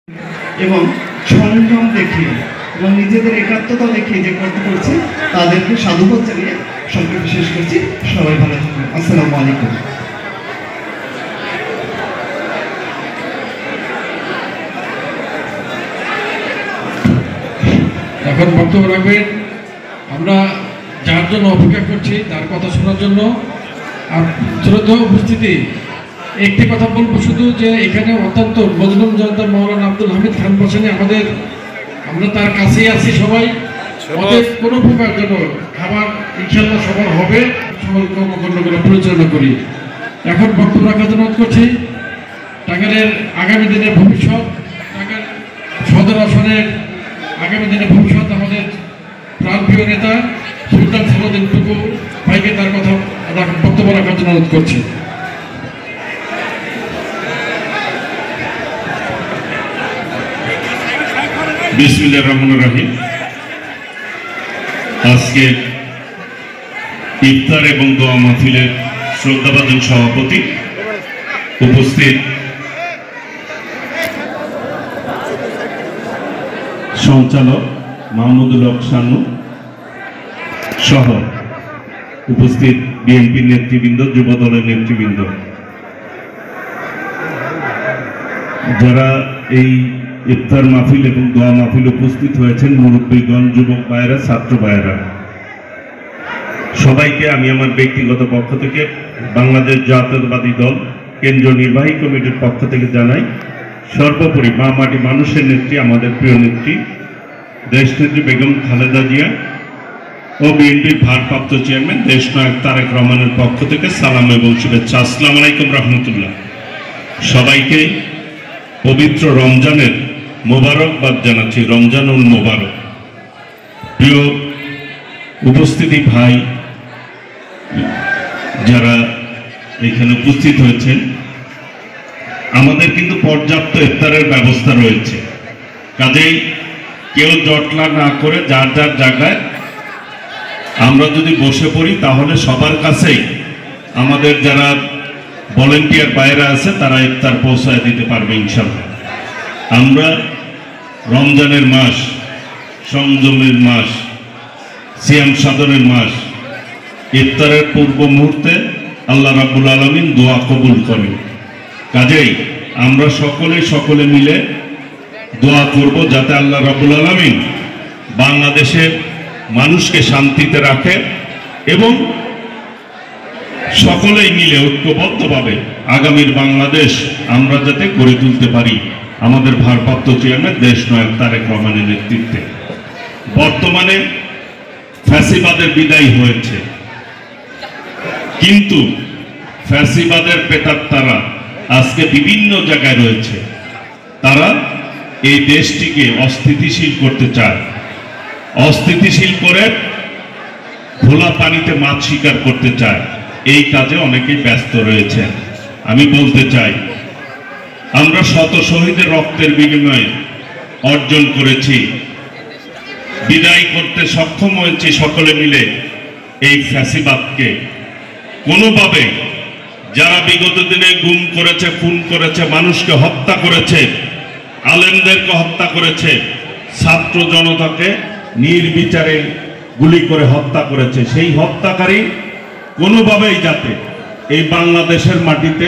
এবং সংযম দেখিয়ে এবং নিজেদের একাত্মতা দেখিয়ে যে করতে করছে তাদেরকে সাধুবাদ জানিয়ে সংক্ষেপে শেষ করছি। সবাই ভালো থাকবেন। আসসালামু আলাইকুম। এখন বক্তব্য রাখবেন আমরা যার জন্য অপেক্ষা করছি তার কথা শোনার জন্য। আর শ্রদ্ধেয় উপস্থিতি, একটি কথা বলবো শুধু যে এখানে অত্যন্ত মজলুম জনতা মৌলানা আব্দুল হামিদ খান বসেনি আমাদের, আমরা তার কাছেই আছি সবাই। আমাদের কোনো প্রকার যেন খাবার ইনশাল্লাহ সবার হবে, সকল কর্মকাণ্ডগুলো পরিচালনা করি। এখন বক্তব্য রাখার জন্য অনুরোধ করছি টাঙ্গাইলের আগামী দিনের ভবিষ্যৎ, টাঙ্গাইল সদর আসনের আগামী দিনের ভবিষ্যৎ আমাদের প্রাণপ্রিয় নেতা সুলতান সালাউদ্দিন টুকু ভাইকে তার কথা বক্তব্য রাখার জন্য অনুরোধ করছি। বিসমিল্লাহির রহমানির রহিম। আজকে ইফতার এবং দোয়া মাহফিলের শ্রদ্ধাভাজন সভাপতি, উপস্থিত সঞ্চালক মাহমুদুল হক শানু সহ উপস্থিত বিএনপির নেতৃবৃন্দ, যুব দলের নেতৃবৃন্দ, যারা এই ইফতার মাহফিল এবং দোয়া মাহফিল উপস্থিত হয়েছেন, মুরব্বীগণ, যুবক ভাইয়েরা, ছাত্র ভাইয়েরা, সবাইকে আমি আমার ব্যক্তিগত পক্ষ থেকে বাংলাদেশ জাতীয়তাবাদী দল কেন্দ্রীয় নির্বাহী কমিটির পক্ষ থেকে জানাই সর্বোপরি মা মাটি মানুষের নেত্রী, আমাদের প্রিয় নেত্রী দেশনেত্রী বেগম খালেদা জিয়া ও বিএনপির ভারপ্রাপ্ত চেয়ারম্যান দেশনায়ক তারেক রহমানের পক্ষ থেকে সালাম এবং শুভেচ্ছা। আসসালামু আলাইকুম রহমতুল্লাহ। সবাইকে পবিত্র রমজানের মোবারকবাদ জানাচ্ছি। রমজানুল মোবারক। প্রিয় উপস্থিতি ভাই যারা এখানে উপস্থিত হয়েছেন, আমাদের কিন্তু পর্যাপ্ত ইফতারের ব্যবস্থা রয়েছে। কাজেই কেউ জটলা না করে যার যার জায়গায় আমরা যদি বসে পড়ি তাহলে সবার কাছেই আমাদের যারা ভলেন্টিয়ার বাইরে আছে তারা ইফতার পৌঁছায় দিতে পারবে ইনশাআল্লাহ। আমরা রমজানের মাস, সংযমের মাস, সিয়াম সাধনের মাস, ইফতারের পূর্ব মুহূর্তে আল্লাহ রাব্বুল আলামিন দোয়া কবুল করেন। কাজেই আমরা সকলে মিলে দোয়া করব যাতে আল্লাহ রাব্বুল আলামিন বাংলাদেশের মানুষকে শান্তিতে রাখে এবং সকলেই মিলে ঐক্যবদ্ধভাবে আগামীর বাংলাদেশ আমরা যাতে গড়ে তুলতে পারি আমাদের ভারপ্রাপ্ত চেয়ারম্যান দেশনায়ক তারেক রহমানের নেতৃত্বে। বর্তমানে ফ্যাসিবাদের বিদায় হয়েছে, কিন্তু ফ্যাসিবাদের প্রেতাত্মারা আজকে বিভিন্ন জায়গায় রয়েছে। তারা এই দেশটিকে অস্থিতিশীল করতে চায়, অস্থিতিশীল করে খোলা পানিতে মাছ শিকার করতে চায়। এই কাজে অনেকেই ব্যস্ত রয়েছেন। আমি বলতে চাই, আমরা শত শহীদের রক্তের বিনিময়ে অর্জন করেছি, বিদায় করতে সক্ষম হয়েছি সকলে মিলে এই ফ্যাসিবাদকে। কোনোভাবে যারা বিগত দিনে গুম করেছে, খুন করেছে, মানুষকে হত্যা করেছে, আলেমদেরকে হত্যা করেছে, ছাত্র জনতাকে নির্বিচারে গুলি করে হত্যা করেছে, সেই হত্যাকারী কোনোভাবেই যাতে এই বাংলাদেশের মাটিতে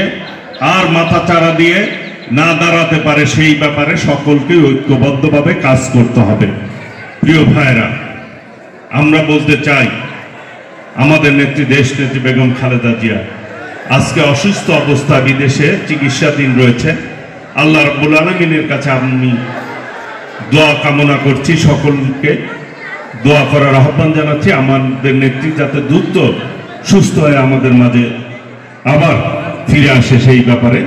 আর মাথা চাড়া দিয়ে না দাঁড়াতে পারে সেই ব্যাপারে সকলকে ঐক্যবদ্ধভাবে কাজ করতে হবে। প্রিয় ভাইরা, আমরা বলতে চাই আমাদের নেত্রী দেশনেত্রী বেগম খালেদা জিয়া আজকে অসুস্থ অবস্থা, বিদেশে চিকিৎসাধীন রয়েছে। আল্লাহ রাব্বুল আলামিনের কাছে আমি দোয়া কামনা করছি, সকলকে দোয়া করার আহ্বান জানাচ্ছি আমাদের নেত্রী যাতে দ্রুত সুস্থ হয়ে আমাদের মাঝে আবার ফিরে আসে, সেই ব্যাপারে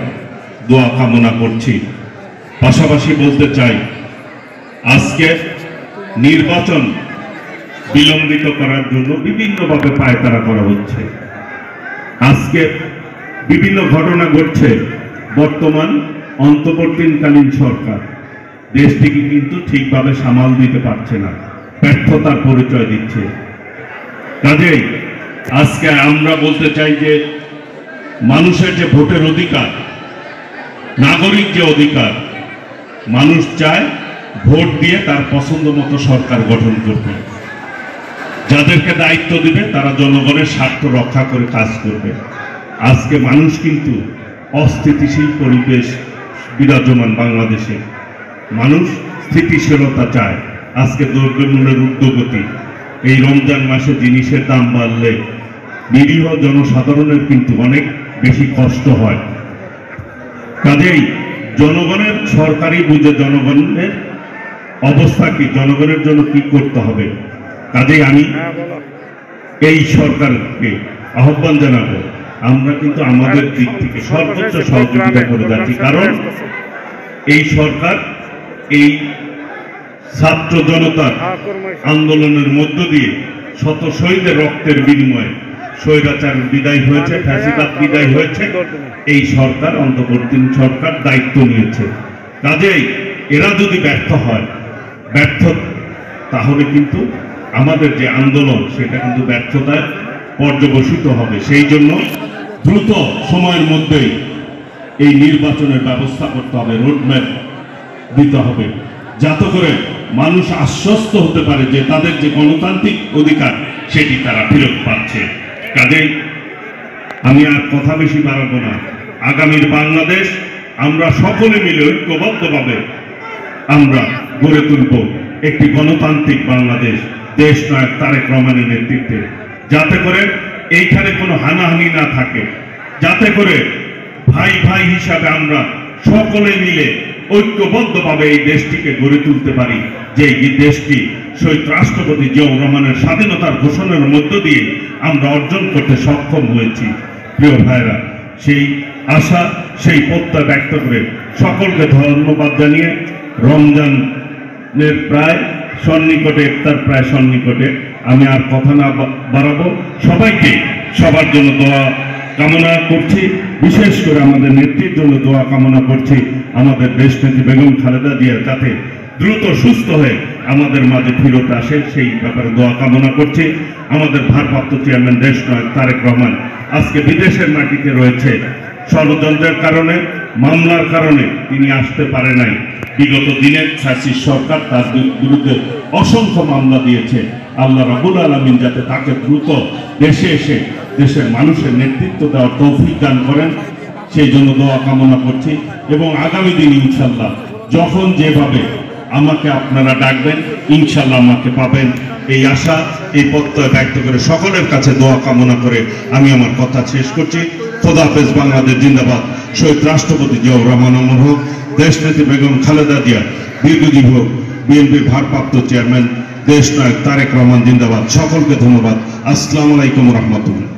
দোয়া কামনা করছি। পাশাপাশি বলতে চাই আজকে নির্বাচন বিলম্বিত করার জন্য বিভিন্নভাবে পায়তারা করা হচ্ছে। আজকে বিভিন্ন ঘটনা ঘটছে। বর্তমান অন্তর্বর্তীকালীন সরকার দেশটিকে কিন্তু ঠিকভাবে সামাল দিতে পারছে না, ব্যর্থতার পরিচয় দিচ্ছে। কাজেই আজকে আমরা বলতে চাই যে মানুষের যে ভোটের অধিকার, নাগরিক যে অধিকার, মানুষ চায় ভোট দিয়ে তার পছন্দ মতো সরকার গঠন করবে, যাদেরকে দায়িত্ব দিবে তারা জনগণের স্বার্থ রক্ষা করে কাজ করবে। আজকে মানুষ কিন্তু অস্থিতিশীল পরিবেশ বিরাজমান বাংলাদেশে, মানুষ স্থিতিশীলতা চায়। আজকে দ্রব্যমূল্যের ঊর্ধ্বগতি, এই রমজান মাসে জিনিসের দাম বাড়লে নিরীহ জনসাধারণের কিন্তু অনেক বেশি কষ্ট হয়। কাজেই জনগণের সরকারি বুঝে জনগণের অবস্থা কি, জনগণের জন্য কি করতে হবে, কাজেই আমি এই সরকারকে আহ্বান জানাবো, আমরা কিন্তু আমাদের দিক থেকে সর্বোচ্চ সহযোগিতা করে যাচ্ছি। কারণ এই সরকার এই ছাত্র জনতার আন্দোলনের মধ্য দিয়ে শত শহীদের রক্তের বিনিময়ে স্বৈরাচার বিদায় হয়েছে, ফ্যাসিবাদ বিদায় হয়েছে। এই সরকার, অন্তর্বর্তী সরকার দায়িত্ব নিয়েছে। কাজেই এরা যদি ব্যর্থ হয়, তাহলে কিন্তু আমাদের যে আন্দোলন সেটা কিন্তু ব্যর্থতায় পর্যবসিত হবে। সেই জন্য দ্রুত সময়ের মধ্যেই এই নির্বাচনের ব্যবস্থা করতে হবে, রোডম্যাপ দিতে হবে, যাতে করে মানুষ আশ্বস্ত হতে পারে যে তাদের যে গণতান্ত্রিক অধিকার সেটি তারা ফেরত পাচ্ছে। কাজেই আমি আর কথা বেশি বাড়াবো না। আগামীর বাংলাদেশ আমরা সকলে মিলে ঐক্যবদ্ধভাবে আমরা গড়ে তুলব একটি গণতান্ত্রিক বাংলাদেশ, দেশ নায়ক তারেক রহমানের নেতৃত্বে, যাতে করে এইখানে কোনো হানাহানি না থাকে, যাতে করে ভাই ভাই হিসাবে আমরা সকলে মিলে ঐক্যবদ্ধভাবে এই দেশটিকে গড়ে তুলতে পারি, যে এই দেশটি শহীদ রাষ্ট্রপতি জিয়াউর রহমানের স্বাধীনতার ঘোষণার মধ্য দিয়ে আমরা অর্জন করতে সক্ষম হয়েছি। প্রিয় ভাইরা, সেই আশা, সেই প্রত্যয় ব্যক্ত করে সকলকে ধন্যবাদ জানিয়ে রমজানের প্রায় সন্নিকটে, ইফতার প্রায় সন্নিকটে, আমি আর কথা না বাড়াবো। সবাইকে সবার জন্য দোয়া কামনা করছি, বিশেষ করে আমাদের নেত্রীর জন্য দোয়া কামনা করছি। আমাদের দেশনেত্রী বেগম খালেদা জিয়া যাতে দ্রুত সুস্থ হয়ে আমাদের মাঝে ফিরত আসে, সেই ব্যাপারে দোয়া কামনা করছি। আমাদের ভারপ্রাপ্ত চেয়ারম্যান দেশ নায়ক তারেক রহমান আজকে বিদেশের মাটিতে রয়েছে, ষড়যন্ত্রের কারণে, মামলার কারণে তিনি আসতে পারে নাই। বিগত দিনে ফ্যাসিস্ট সরকার তার বিরুদ্ধে অসংখ্য মামলা দিয়েছে। আল্লাহ রাব্বুল আলামিন যাতে তাকে দ্রুত দেশে এসে দেশের মানুষের নেতৃত্ব দেওয়ার তৌফিক দান করেন, সেই জন্য দোয়া কামনা করছি। এবং আগামী দিন ইনশাল্লাহ যখন যেভাবে আমাকে আপনারা ডাকবেন, ইনশাল্লাহ আমাকে পাবেন, এই আশা, এই প্রত্যয় ব্যক্ত করে সকলের কাছে দোয়া কামনা করে আমি আমার কথা শেষ করছি। খোদা হাফেজ, বাংলাদেশ জিন্দাবাদ। শহীদ রাষ্ট্রপতি জিয়াউর রহমান অমর হোক, দেশনেত্রী বেগম খালেদা জিয়া দীর্ঘজীবী হোক, বিএনপির ভারপ্রাপ্ত চেয়ারম্যান দেশ নায়ক তারেক রহমান জিন্দাবাদ। সকলকে ধন্যবাদ। আসসালামু আলাইকুম রহমতুল্লাহ।